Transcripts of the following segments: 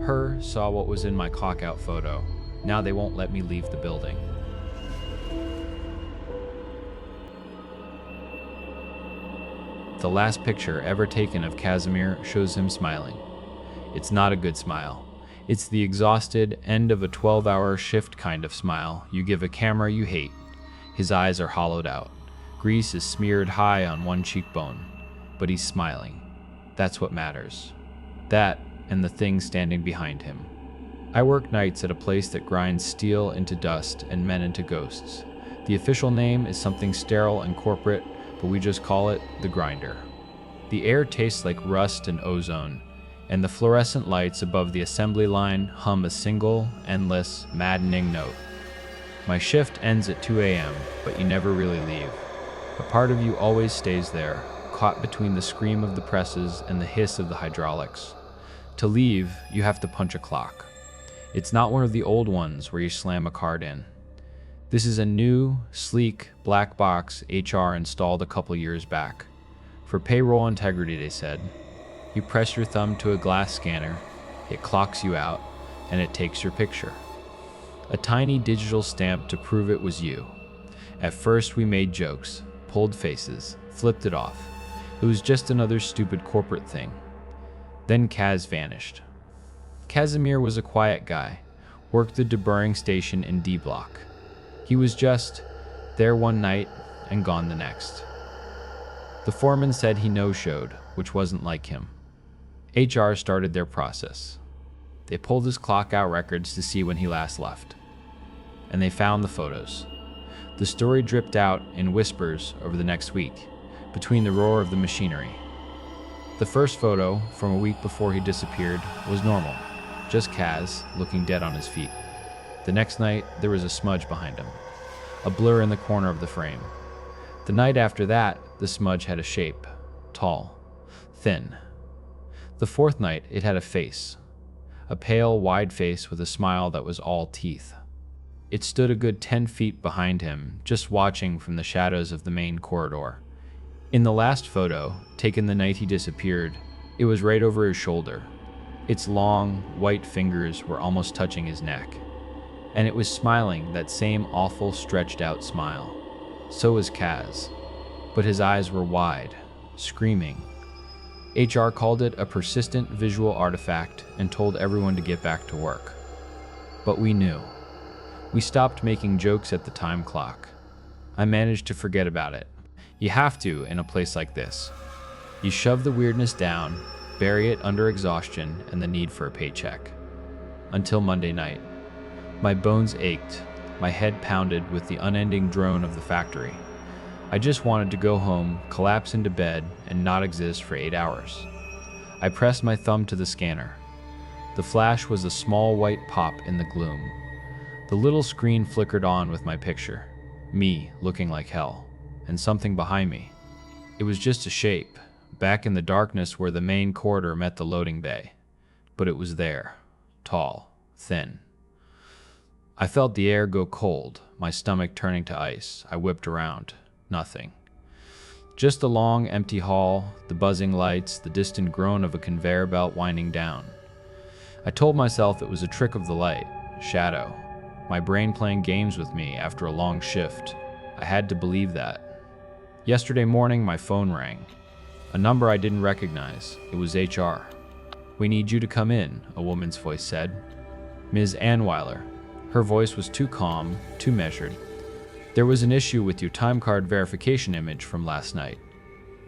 Her saw what was in my clockout photo. Now they won't let me leave the building. The last picture ever taken of Casimir shows him smiling. It's not a good smile. It's the exhausted, end of a 12-hour shift kind of smile you give a camera you hate. His eyes are hollowed out. Grease is smeared high on one cheekbone. But he's smiling. That's what matters. That and the thing standing behind him. I work nights at a place that grinds steel into dust and men into ghosts. The official name is something sterile and corporate, but we just call it the grinder. The air tastes like rust and ozone, and the fluorescent lights above the assembly line hum a single, endless, maddening note. My shift ends at 2 a.m., but you never really leave. A part of you always stays there, caught between the scream of the presses and the hiss of the hydraulics. To leave, you have to punch a clock. It's not one of the old ones where you slam a card in. This is a new, sleek, black box HR installed a couple years back. For payroll integrity, they said. You press your thumb to a glass scanner, it clocks you out, and it takes your picture. A tiny digital stamp to prove it was you. At first we made jokes, pulled faces, flipped it off. It was just another stupid corporate thing. Then Kaz vanished. Casimir was a quiet guy, worked the deburring station in D Block. He was just there one night and gone the next. The foreman said he no-showed, which wasn't like him. HR started their process. They pulled his clock-out records to see when he last left. And they found the photos. The story dripped out in whispers over the next week, between the roar of the machinery. The first photo, from a week before he disappeared, was normal, just Kaz, looking dead on his feet. The next night, there was a smudge behind him, a blur in the corner of the frame. The night after that, the smudge had a shape, tall, thin. The fourth night, it had a face, a pale, wide face with a smile that was all teeth. It stood a good 10 feet behind him, just watching from the shadows of the main corridor. In the last photo, taken the night he disappeared, it was right over his shoulder. Its long, white fingers were almost touching his neck. And it was smiling that same awful, stretched-out smile. So was Kaz. But his eyes were wide, screaming. HR called it a persistent visual artifact and told everyone to get back to work. But we knew. We stopped making jokes at the time clock. I managed to forget about it. You have to in a place like this. You shove the weirdness down, bury it under exhaustion and the need for a paycheck. Until Monday night. My bones ached, my head pounded with the unending drone of the factory. I just wanted to go home, collapse into bed, and not exist for 8 hours. I pressed my thumb to the scanner. The flash was a small white pop in the gloom. The little screen flickered on with my picture, me looking like hell, and something behind me. It was just a shape, back in the darkness where the main corridor met the loading bay. But it was there, tall, thin. I felt the air go cold, my stomach turning to ice. I whipped around. Nothing. Just the long, empty hall, the buzzing lights, the distant groan of a conveyor belt winding down. I told myself it was a trick of the light, shadow, my brain playing games with me after a long shift. I had to believe that. Yesterday morning, my phone rang. A number I didn't recognize. It was HR. "We need you to come in," a woman's voice said. Ms. Anweiler. Her voice was too calm, too measured. "There was an issue with your time card verification image from last night."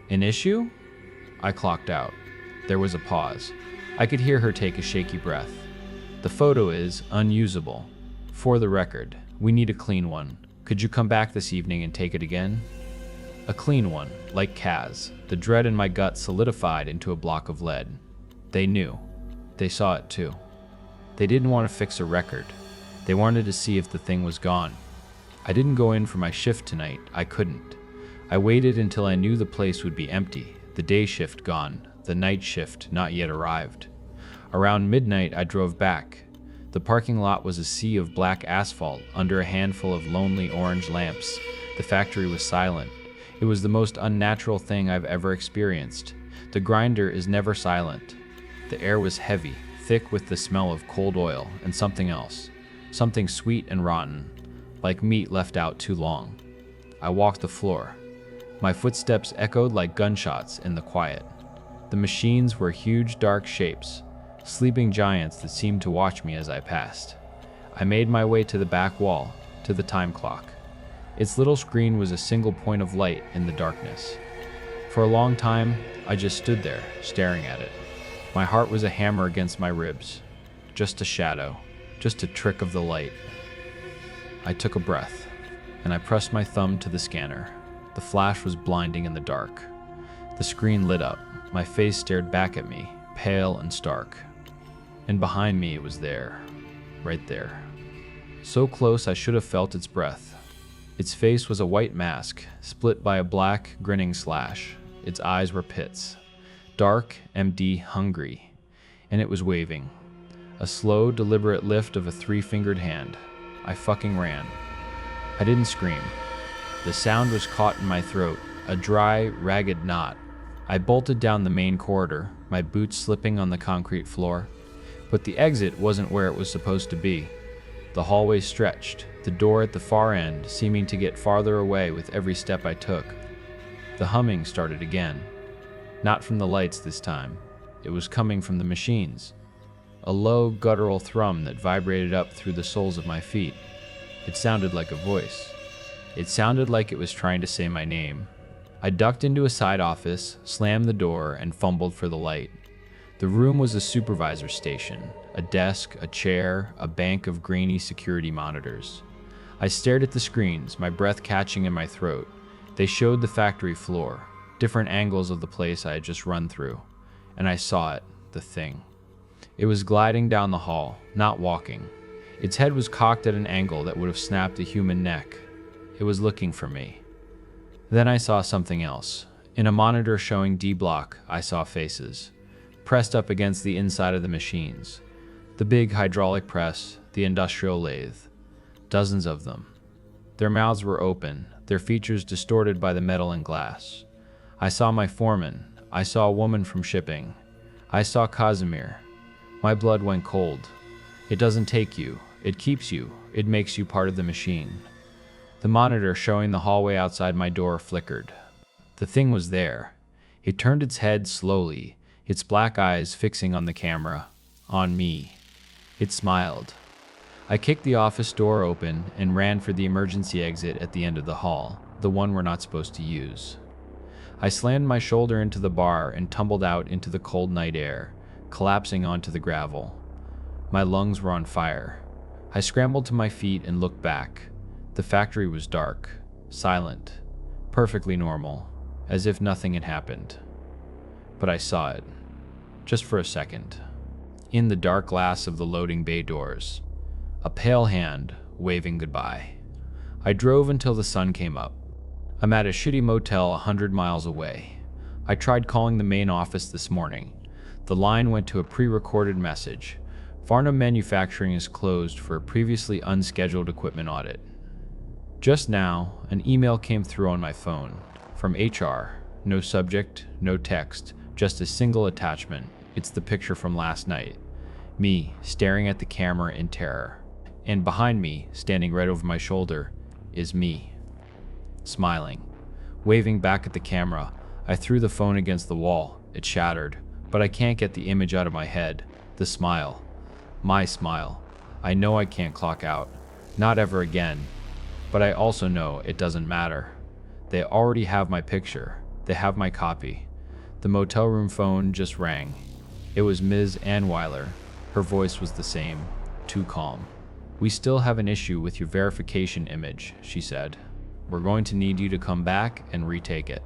"An issue?" I clocked out. There was a pause. I could hear her take a shaky breath. "The photo is unusable. For the record, we need a clean one. Could you come back this evening and take it again?" A clean one, like Kaz. The dread in my gut solidified into a block of lead. They knew. They saw it too. They didn't want to fix a record. They wanted to see if the thing was gone. I didn't go in for my shift tonight. I couldn't. I waited until I knew the place would be empty, the day shift gone, the night shift not yet arrived. Around midnight, I drove back. The parking lot was a sea of black asphalt under a handful of lonely orange lamps. The factory was silent. It was the most unnatural thing I've ever experienced. The grinder is never silent. The air was heavy, thick with the smell of cold oil and something else, something sweet and rotten, like meat left out too long. I walked the floor. My footsteps echoed like gunshots in the quiet. The machines were huge dark shapes, sleeping giants that seemed to watch me as I passed. I made my way to the back wall, to the time clock. Its little screen was a single point of light in the darkness. For a long time, I just stood there, staring at it. My heart was a hammer against my ribs. Just a shadow, just a trick of the light. I took a breath, and I pressed my thumb to the scanner. The flash was blinding in the dark. The screen lit up. My face stared back at me, pale and stark. And behind me it was there, right there. So close I should have felt its breath. Its face was a white mask, split by a black, grinning slash. Its eyes were pits. Dark, empty, hungry. And it was waving. A slow, deliberate lift of a three-fingered hand. I fucking ran. I didn't scream. The sound was caught in my throat, a dry, ragged knot. I bolted down the main corridor, my boots slipping on the concrete floor. But the exit wasn't where it was supposed to be. The hallway stretched, the door at the far end seeming to get farther away with every step I took. The humming started again. Not from the lights this time. It was coming from the machines. A low, guttural thrum that vibrated up through the soles of my feet. It sounded like a voice. It sounded like it was trying to say my name. I ducked into a side office, slammed the door, and fumbled for the light. The room was a supervisor's station, a desk, a chair, a bank of grainy security monitors. I stared at the screens, my breath catching in my throat. They showed the factory floor, different angles of the place I had just run through. And I saw it, the thing. It was gliding down the hall, not walking. Its head was cocked at an angle that would have snapped a human neck. It was looking for me. Then I saw something else. In a monitor showing D-Block, I saw faces, pressed up against the inside of the machines. The big hydraulic press, the industrial lathe. Dozens of them. Their mouths were open, their features distorted by the metal and glass. I saw my foreman. I saw a woman from shipping. I saw Casimir. My blood went cold. It doesn't take you. It keeps you. It makes you part of the machine. The monitor showing the hallway outside my door flickered. The thing was there. It turned its head slowly, its black eyes fixing on the camera, on me. It smiled. I kicked the office door open and ran for the emergency exit at the end of the hall, the one we're not supposed to use. I slammed my shoulder into the bar and tumbled out into the cold night air, collapsing onto the gravel. My lungs were on fire. I scrambled to my feet and looked back. The factory was dark, silent, perfectly normal, as if nothing had happened. But I saw it, just for a second. In the dark glass of the loading bay doors, a pale hand waving goodbye. I drove until the sun came up. I'm at a shitty motel 100 miles away. I tried calling the main office this morning. The line went to a pre-recorded message. Farnham Manufacturing is closed for a previously unscheduled equipment audit. Just now, an email came through on my phone from HR. No subject, no text, just a single attachment. It's the picture from last night. Me, staring at the camera in terror. And behind me, standing right over my shoulder, is me. Smiling. Waving back at the camera, I threw the phone against the wall. It shattered, but I can't get the image out of my head. The smile. My smile. I know I can't clock out. Not ever again. But I also know it doesn't matter. They already have my picture. They have my copy. The motel room phone just rang. It was Ms. Anweiler. Her voice was the same, too calm. "We still have an issue with your verification image," she said. "We're going to need you to come back and retake it."